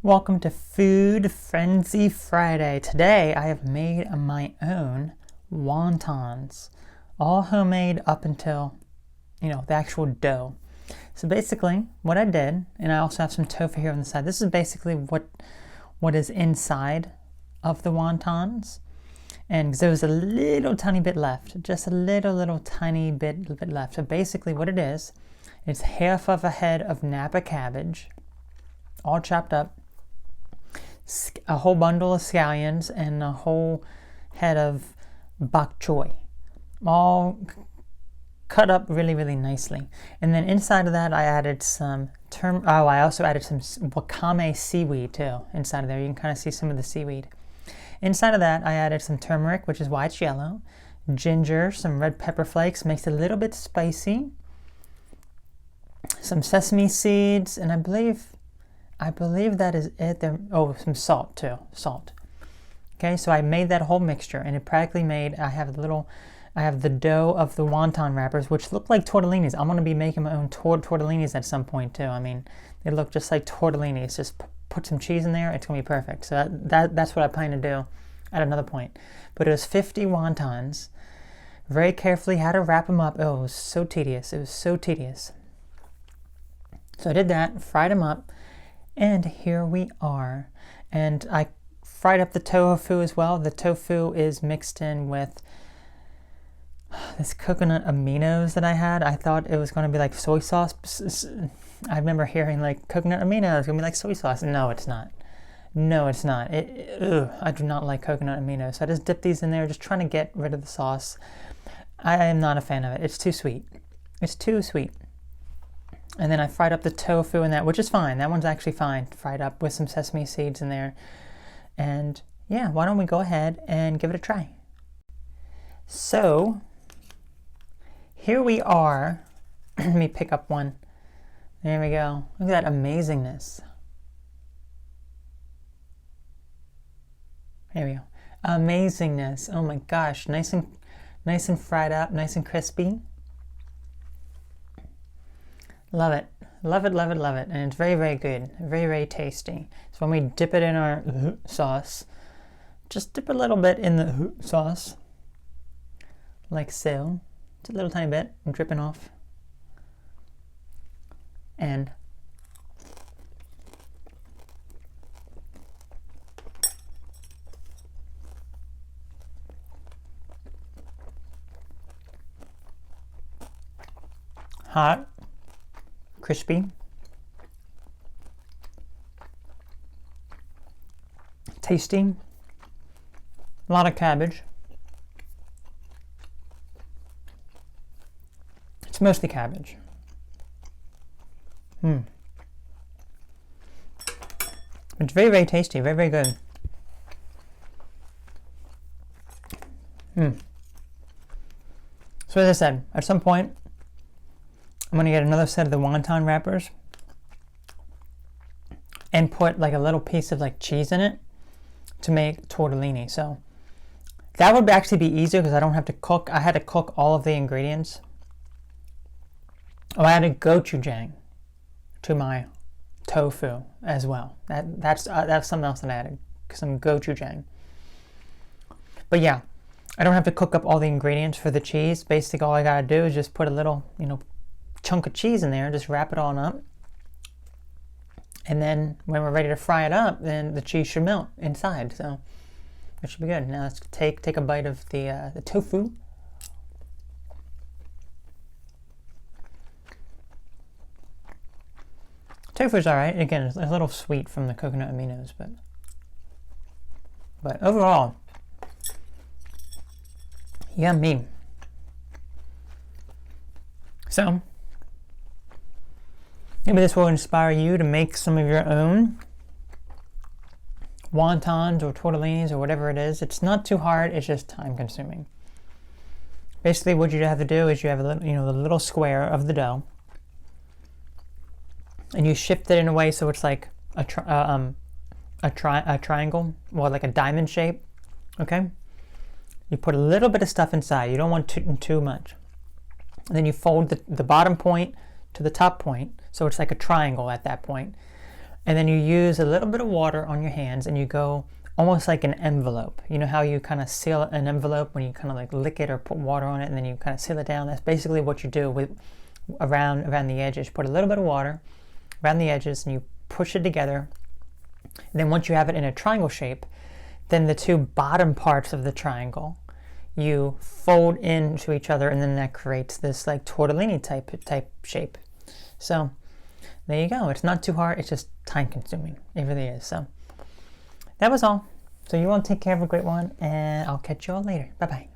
Welcome to Food Frenzy Friday. Today I have made my own wontons, all homemade up until, the actual dough. So basically what I did, and I also have some tofu here on the side, this is basically what is inside of the wontons. And because there was a little tiny bit left, just a little tiny bit left. So basically what it is, it's half of a head of Napa cabbage, all chopped up, a whole bundle of scallions, and a whole head of bok choy, all cut up really nicely. And then inside of that I added some I also added some wakame seaweed too inside of there. You can kind of see some of the seaweed. Inside of that I added some turmeric, which is why it's yellow, ginger, some red pepper flakes, makes it a little bit spicy, some sesame seeds, and I believe that is it. There, some salt too. Salt. Okay, so I made that whole mixture, and it practically made. I have the dough of the wonton wrappers, which look like tortellinis. I'm gonna be making my own tortellinis at some point too. I mean, they look just like tortellinis. Just put some cheese in there. It's gonna be perfect. So that's what I plan to do at another point. But it was 50 wontons. Very carefully had to wrap them up. Oh, it was so tedious. So I did that. Fried them up. And here we are. And I fried up the tofu as well. The tofu is mixed in with this coconut aminos that I had. I thought it was going to be like soy sauce. I remember hearing like coconut aminos is going to be like soy sauce. No, it's not. I do not like coconut aminos. So I just dipped these in there, just trying to get rid of the sauce. I am not a fan of it. It's too sweet. And then I fried up the tofu in that, which is fine. That one's actually fine, fried up with some sesame seeds in there. And yeah, why don't we go ahead and give it a try. So, here we are. Let me pick up one. There we go. Look at that amazingness. There we go. Amazingness. Oh my gosh. Nice and fried up, nice and crispy. Love it. And it's very good. Very tasty. So when we dip it in our sauce, just dip a little bit in the sauce, like so. Just a little tiny bit, dripping off. And hot, crispy, tasty, a lot of cabbage. It's mostly cabbage. It's very tasty, very good. So as I said, at some point I'm going to get another set of the wonton wrappers and put like a little piece of like cheese in it to make tortellini. So that would actually be easier because I don't have to cook. I had to cook all of the ingredients. I added gochujang to my tofu as well. That's something else that I added, some gochujang. But yeah, I don't have to cook up all the ingredients for the cheese. Basically all I gotta do is just put a little, chunk of cheese in there, just wrap it on up, and then when we're ready to fry it up, then the cheese should melt inside, so it should be good. Now let's take a bite of the tofu. Tofu's alright. Again, it's a little sweet from the coconut aminos, but overall, yummy. So maybe this will inspire you to make some of your own wontons or tortellinis or whatever it is. It's not too hard, it's just time consuming. Basically what you have to do is you have a little, the little square of the dough, and you shift it in a way so it's like a triangle, or like a diamond shape, okay? You put a little bit of stuff inside, you don't want too much. And then you fold the bottom point to the top point, so it's like a triangle at that point. And then you use a little bit of water on your hands and you go almost like an envelope. You know how you kind of seal an envelope when you kind of like lick it or put water on it and then you kind of seal it down? That's basically what you do with around the edges. Put a little bit of water around the edges and you push it together. And then once you have it in a triangle shape, then the two bottom parts of the triangle you fold into each other, and then that creates this like tortellini type shape. So there you go. It's not too hard. It's just time consuming. It really is. So that was all. So you all take care of a great one, and I'll catch you all later. Bye bye.